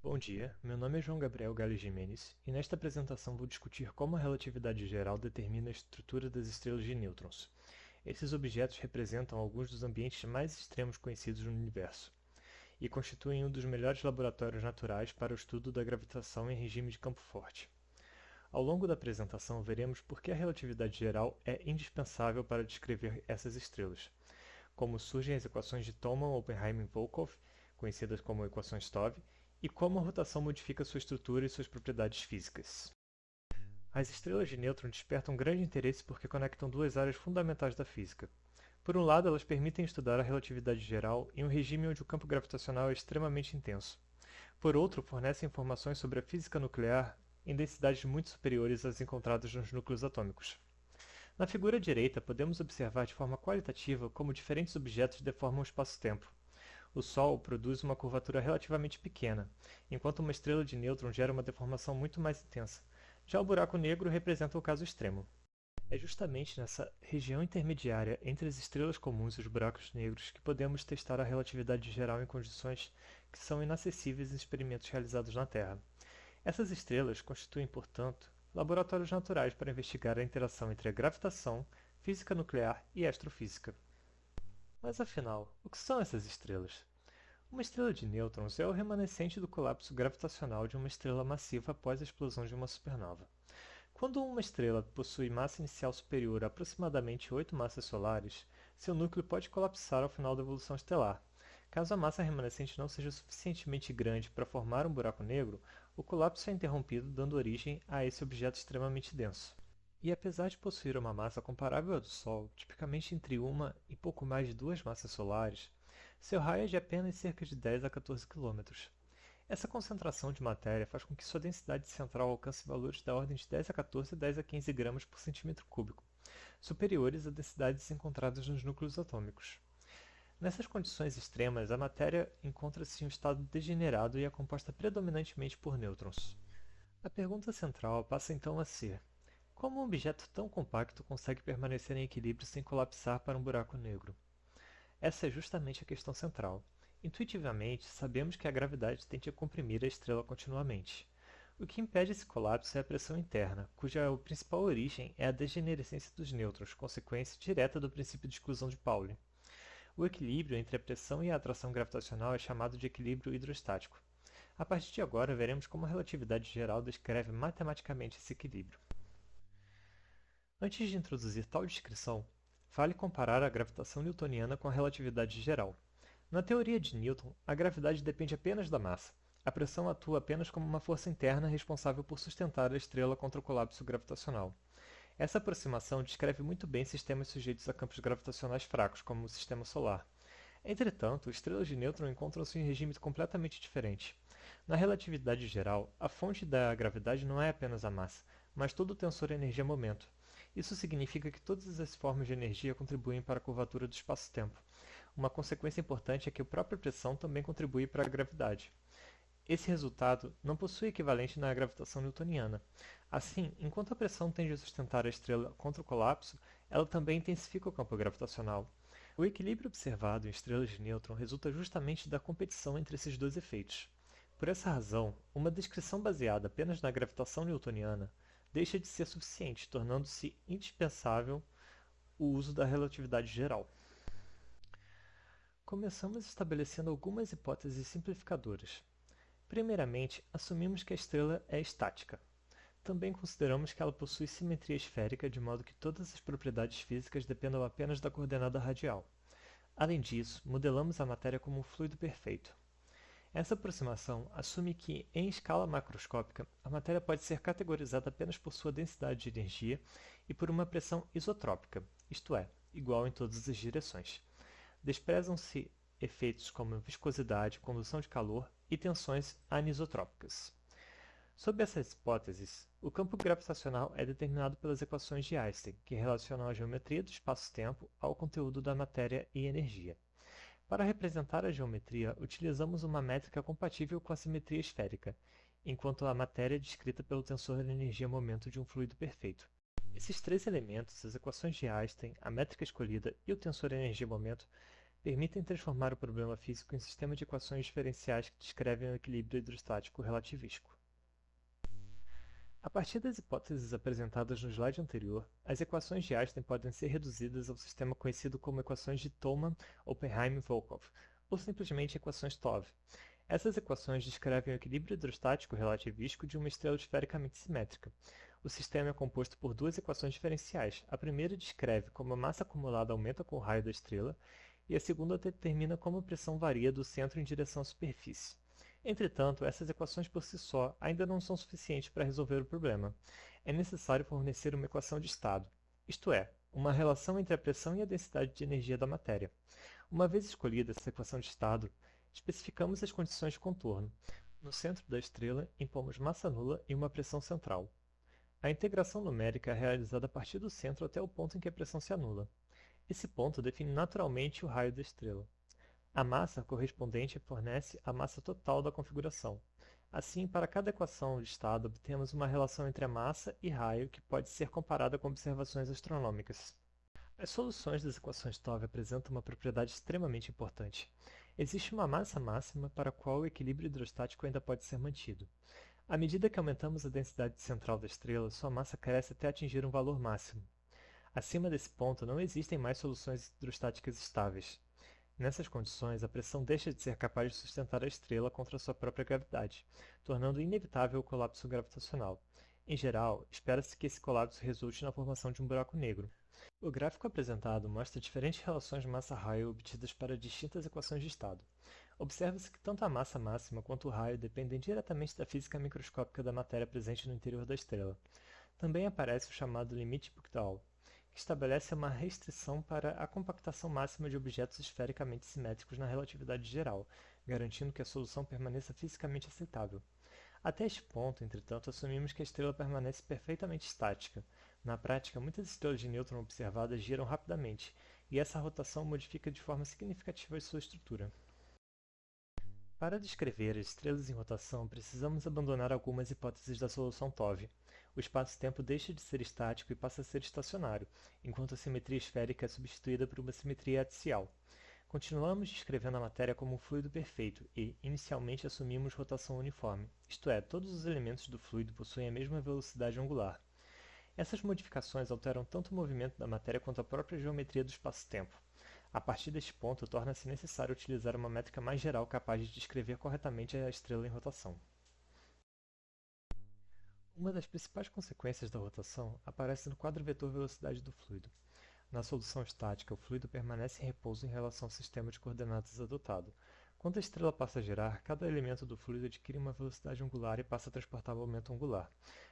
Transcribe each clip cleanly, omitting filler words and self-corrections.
Bom dia, meu nome é João Gabriel Gales Gimenez e nesta apresentação vou discutir como a relatividade geral determina a estrutura das estrelas de nêutrons. Esses objetos representam alguns dos ambientes mais extremos conhecidos no universo e constituem um dos melhores laboratórios naturais para o estudo da gravitação em regime de campo forte. Ao longo da apresentação veremos por que a relatividade geral é indispensável para descrever essas estrelas, como surgem as equações de Thomson, Oppenheim e Volkoff, conhecidas como equações Stove, e como a rotação modifica sua estrutura e suas propriedades físicas. As estrelas de nêutron despertam grande interesse porque conectam duas áreas fundamentais da física. Por um lado, elas permitem estudar a relatividade geral em um regime onde o campo gravitacional é extremamente intenso. Por outro, fornecem informações sobre a física nuclear em densidades muito superiores às encontradas nos núcleos atômicos. Na figura direita, podemos observar de forma qualitativa como diferentes objetos deformam o espaço-tempo. O Sol produz uma curvatura relativamente pequena, enquanto uma estrela de nêutron gera uma deformação muito mais intensa. Já o buraco negro representa o caso extremo. É justamente nessa região intermediária entre as estrelas comuns e os buracos negros que podemos testar a relatividade geral em condições que são inacessíveis em experimentos realizados na Terra. Essas estrelas constituem, portanto, laboratórios naturais para investigar a interação entre a gravitação, física nuclear e astrofísica. Mas afinal, o que são essas estrelas? Uma estrela de nêutrons é o remanescente do colapso gravitacional de uma estrela massiva após a explosão de uma supernova. Quando uma estrela possui massa inicial superior a aproximadamente 8 massas solares, seu núcleo pode colapsar ao final da evolução estelar. Caso a massa remanescente não seja suficientemente grande para formar um buraco negro, o colapso é interrompido, dando origem a esse objeto extremamente denso. E apesar de possuir uma massa comparável à do Sol, tipicamente entre uma e pouco mais de duas massas solares, seu raio é de apenas cerca de 10 a 14 km. Essa concentração de matéria faz com que sua densidade central alcance valores da ordem de 10 a 14 e 10 a 15 gramas por centímetro cúbico, superiores a densidades encontradas nos núcleos atômicos. Nessas condições extremas, a matéria encontra-se em um estado degenerado e é composta predominantemente por nêutrons. A pergunta central passa então a ser: como um objeto tão compacto consegue permanecer em equilíbrio sem colapsar para um buraco negro? Essa é justamente a questão central. Intuitivamente, sabemos que a gravidade tende a comprimir a estrela continuamente. O que impede esse colapso é a pressão interna, cuja principal origem é a degenerescência dos nêutrons, consequência direta do princípio de exclusão de Pauli. O equilíbrio entre a pressão e a atração gravitacional é chamado de equilíbrio hidrostático. A partir de agora, veremos como a relatividade geral descreve matematicamente esse equilíbrio. Antes de introduzir tal descrição, vale comparar a gravitação newtoniana com a relatividade geral. Na teoria de Newton, a gravidade depende apenas da massa. A pressão atua apenas como uma força interna responsável por sustentar a estrela contra o colapso gravitacional. Essa aproximação descreve muito bem sistemas sujeitos a campos gravitacionais fracos, como o sistema solar. Entretanto, estrelas de nêutron encontram-se em regime completamente diferente. Na relatividade geral, a fonte da gravidade não é apenas a massa, mas todo o tensor energia-momento. Isso significa que todas as formas de energia contribuem para a curvatura do espaço-tempo. Uma consequência importante é que a própria pressão também contribui para a gravidade. Esse resultado não possui equivalente na gravitação newtoniana. Assim, enquanto a pressão tende a sustentar a estrela contra o colapso, ela também intensifica o campo gravitacional. O equilíbrio observado em estrelas de nêutron resulta justamente da competição entre esses dois efeitos. Por essa razão, uma descrição baseada apenas na gravitação newtoniana deixa de ser suficiente, tornando-se indispensável o uso da relatividade geral. Começamos estabelecendo algumas hipóteses simplificadoras. Primeiramente, assumimos que a estrela é estática. Também consideramos que ela possui simetria esférica, de modo que todas as propriedades físicas dependam apenas da coordenada radial. Além disso, modelamos a matéria como um fluido perfeito. Essa aproximação assume que, em escala macroscópica, a matéria pode ser categorizada apenas por sua densidade de energia e por uma pressão isotrópica, isto é, igual em todas as direções. Desprezam-se efeitos como viscosidade, condução de calor e tensões anisotrópicas. Sob essas hipóteses, o campo gravitacional é determinado pelas equações de Einstein, que relacionam a geometria do espaço-tempo ao conteúdo da matéria e energia. Para representar a geometria, utilizamos uma métrica compatível com a simetria esférica, enquanto a matéria é descrita pelo tensor energia-momento de um fluido perfeito. Esses três elementos, as equações de Einstein, a métrica escolhida e o tensor energia-momento, permitem transformar o problema físico em sistema de equações diferenciais que descrevem o equilíbrio hidrostático relativístico. A partir das hipóteses apresentadas no slide anterior, as equações de Einstein podem ser reduzidas ao sistema conhecido como equações de Thoma, Oppenheim e Volkoff, ou simplesmente equações TOV. Essas equações descrevem o equilíbrio hidrostático relativístico de uma estrela esfericamente simétrica. O sistema é composto por duas equações diferenciais. A primeira descreve como a massa acumulada aumenta com o raio da estrela, e a segunda determina como a pressão varia do centro em direção à superfície. Entretanto, essas equações por si só ainda não são suficientes para resolver o problema. É necessário fornecer uma equação de estado, isto é, uma relação entre a pressão e a densidade de energia da matéria. Uma vez escolhida essa equação de estado, especificamos as condições de contorno. No centro da estrela, impomos massa nula e uma pressão central. A integração numérica é realizada a partir do centro até o ponto em que a pressão se anula. Esse ponto define naturalmente o raio da estrela. A massa correspondente fornece a massa total da configuração. Assim, para cada equação de estado, obtemos uma relação entre a massa e raio que pode ser comparada com observações astronômicas. As soluções das equações TOV apresentam uma propriedade extremamente importante. Existe uma massa máxima para a qual o equilíbrio hidrostático ainda pode ser mantido. À medida que aumentamos a densidade central da estrela, sua massa cresce até atingir um valor máximo. Acima desse ponto, não existem mais soluções hidrostáticas estáveis. Nessas condições, a pressão deixa de ser capaz de sustentar a estrela contra sua própria gravidade, tornando inevitável o colapso gravitacional. Em geral, espera-se que esse colapso resulte na formação de um buraco negro. O gráfico apresentado mostra diferentes relações massa-raio obtidas para distintas equações de estado. Observa-se que tanto a massa máxima quanto o raio dependem diretamente da física microscópica da matéria presente no interior da estrela. Também aparece o chamado limite Buchdahl, que estabelece uma restrição para a compactação máxima de objetos esfericamente simétricos na relatividade geral, garantindo que a solução permaneça fisicamente aceitável. Até este ponto, entretanto, assumimos que a estrela permanece perfeitamente estática. Na prática, muitas estrelas de nêutron observadas giram rapidamente, e essa rotação modifica de forma significativa sua estrutura. Para descrever as estrelas em rotação, precisamos abandonar algumas hipóteses da solução TOV. O espaço-tempo deixa de ser estático e passa a ser estacionário, enquanto a simetria esférica é substituída por uma simetria axial. Continuamos descrevendo a matéria como um fluido perfeito e, inicialmente, assumimos rotação uniforme, isto é, todos os elementos do fluido possuem a mesma velocidade angular. Essas modificações alteram tanto o movimento da matéria quanto a própria geometria do espaço-tempo. A partir deste ponto, torna-se necessário utilizar uma métrica mais geral capaz de descrever corretamente a estrela em rotação. Uma das principais consequências da rotação aparece no quadro vetor velocidade do fluido. Na solução estática, o fluido permanece em repouso em relação ao sistema de coordenadas adotado. Quando a estrela passa a girar, cada elemento do fluido adquire uma velocidade angular e passa a transportar o momento angular.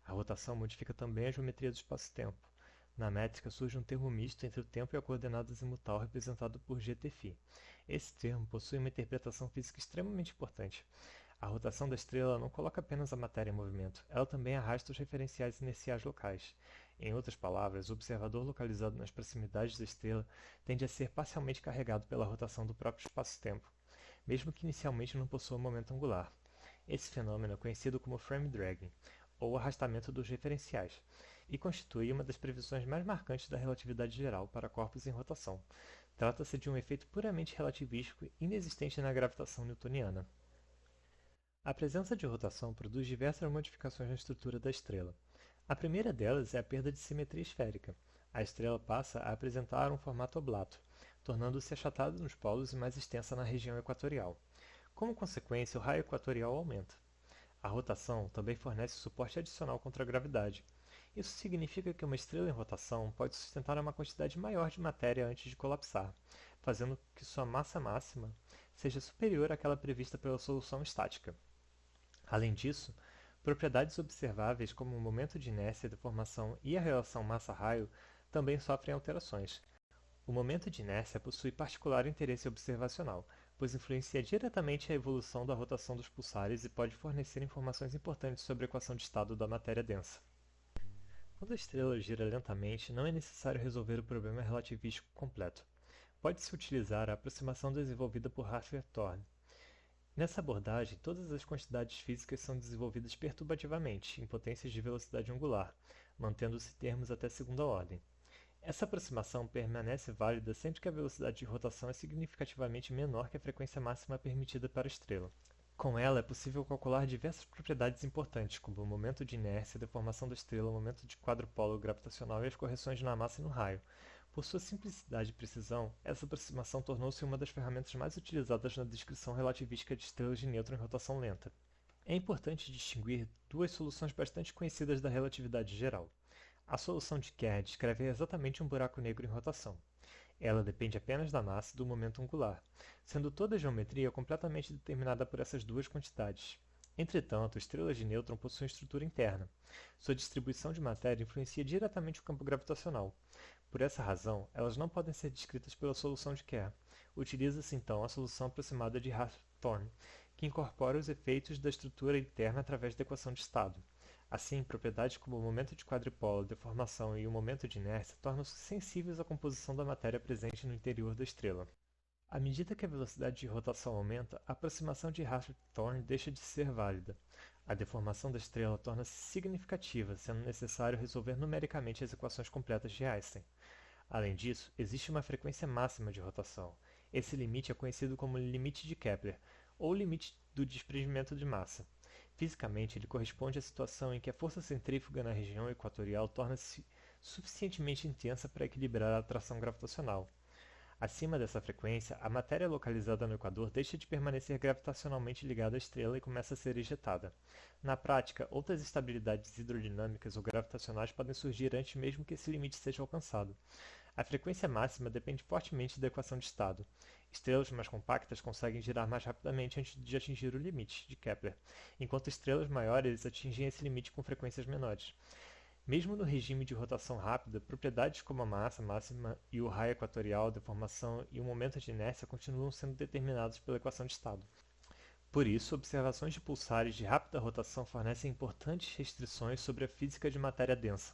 A rotação modifica também a geometria do espaço-tempo. Na métrica surge um termo misto entre o tempo e a coordenada azimutal representado por GTφ. Esse termo possui uma interpretação física extremamente importante. A rotação da estrela não coloca apenas a matéria em movimento, ela também arrasta os referenciais inerciais locais. Em outras palavras, o observador localizado nas proximidades da estrela tende a ser parcialmente carregado pela rotação do próprio espaço-tempo, mesmo que inicialmente não possua momento angular. Esse fenômeno é conhecido como frame dragging, ou arrastamento dos referenciais, e constitui uma das previsões mais marcantes da relatividade geral para corpos em rotação. Trata-se de um efeito puramente relativístico inexistente na gravitação newtoniana. A presença de rotação produz diversas modificações na estrutura da estrela. A primeira delas é a perda de simetria esférica. A estrela passa a apresentar um formato oblato, tornando-se achatada nos polos e mais extensa na região equatorial. Como consequência, o raio equatorial aumenta. A rotação também fornece suporte adicional contra a gravidade. Isso significa que uma estrela em rotação pode sustentar uma quantidade maior de matéria antes de colapsar, fazendo que sua massa máxima seja superior àquela prevista pela solução estática. Além disso, propriedades observáveis como o momento de inércia da formação e a relação massa-raio também sofrem alterações. O momento de inércia possui particular interesse observacional, pois influencia diretamente a evolução da rotação dos pulsares e pode fornecer informações importantes sobre a equação de estado da matéria densa. Quando a estrela gira lentamente, não é necessário resolver o problema relativístico completo. Pode-se utilizar a aproximação desenvolvida por Rutherford-Thorne. Nessa abordagem, todas as quantidades físicas são desenvolvidas perturbativamente, em potências de velocidade angular, mantendo-se termos até segunda ordem. Essa aproximação permanece válida sempre que a velocidade de rotação é significativamente menor que a frequência máxima permitida para a estrela. Com ela, é possível calcular diversas propriedades importantes, como o momento de inércia, a deformação da estrela, o momento de quadrupolo gravitacional e as correções na massa e no raio. Por sua simplicidade e precisão, essa aproximação tornou-se uma das ferramentas mais utilizadas na descrição relativística de estrelas de nêutron em rotação lenta. É importante distinguir duas soluções bastante conhecidas da relatividade geral. A solução de Kerr descreve exatamente um buraco negro em rotação. Ela depende apenas da massa e do momento angular, sendo toda a geometria completamente determinada por essas duas quantidades. Entretanto, estrelas de nêutron possuem estrutura interna. Sua distribuição de matéria influencia diretamente o campo gravitacional. Por essa razão, elas não podem ser descritas pela solução de Kerr. Utiliza-se então a solução aproximada de Hawthorne, que incorpora os efeitos da estrutura interna através da equação de estado. Assim, propriedades como o momento de quadripolo, deformação e o momento de inércia tornam-se sensíveis à composição da matéria presente no interior da estrela. À medida que a velocidade de rotação aumenta, a aproximação de Hawthorne deixa de ser válida. A deformação da estrela torna-se significativa, sendo necessário resolver numericamente as equações completas de Einstein. Além disso, existe uma frequência máxima de rotação. Esse limite é conhecido como limite de Kepler, ou limite do desprendimento de massa. Fisicamente, ele corresponde à situação em que a força centrífuga na região equatorial torna-se suficientemente intensa para equilibrar a atração gravitacional. Acima dessa frequência, a matéria localizada no equador deixa de permanecer gravitacionalmente ligada à estrela e começa a ser ejetada. Na prática, outras instabilidades hidrodinâmicas ou gravitacionais podem surgir antes mesmo que esse limite seja alcançado. A frequência máxima depende fortemente da equação de estado. Estrelas mais compactas conseguem girar mais rapidamente antes de atingir o limite de Kepler, enquanto estrelas maiores atingem esse limite com frequências menores. Mesmo no regime de rotação rápida, propriedades como a massa máxima e o raio equatorial, deformação e o momento de inércia continuam sendo determinados pela equação de estado. Por isso, observações de pulsares de rápida rotação fornecem importantes restrições sobre a física de matéria densa.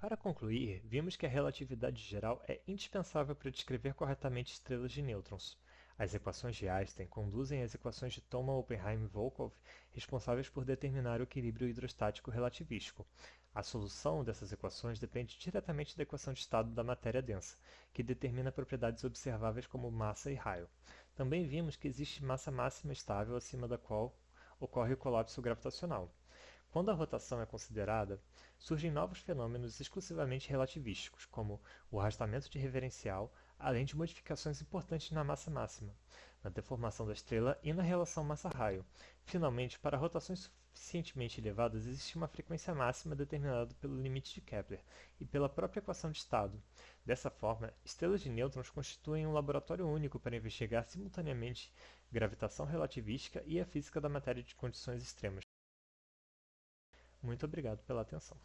Para concluir, vimos que a relatividade geral é indispensável para descrever corretamente estrelas de nêutrons. As equações de Einstein conduzem às equações de Thoma, Oppenheim e Volkoff, responsáveis por determinar o equilíbrio hidrostático relativístico. A solução dessas equações depende diretamente da equação de estado da matéria densa, que determina propriedades observáveis como massa e raio. Também vimos que existe massa máxima estável acima da qual ocorre o colapso gravitacional. Quando a rotação é considerada, surgem novos fenômenos exclusivamente relativísticos, como o arrastamento de referencial, além de modificações importantes na massa máxima, na deformação da estrela e na relação massa-raio. Finalmente, para rotações suficientemente elevadas, existe uma frequência máxima determinada pelo limite de Kepler e pela própria equação de estado. Dessa forma, estrelas de nêutrons constituem um laboratório único para investigar simultaneamente gravitação relativística e a física da matéria de condições extremas. Muito obrigado pela atenção.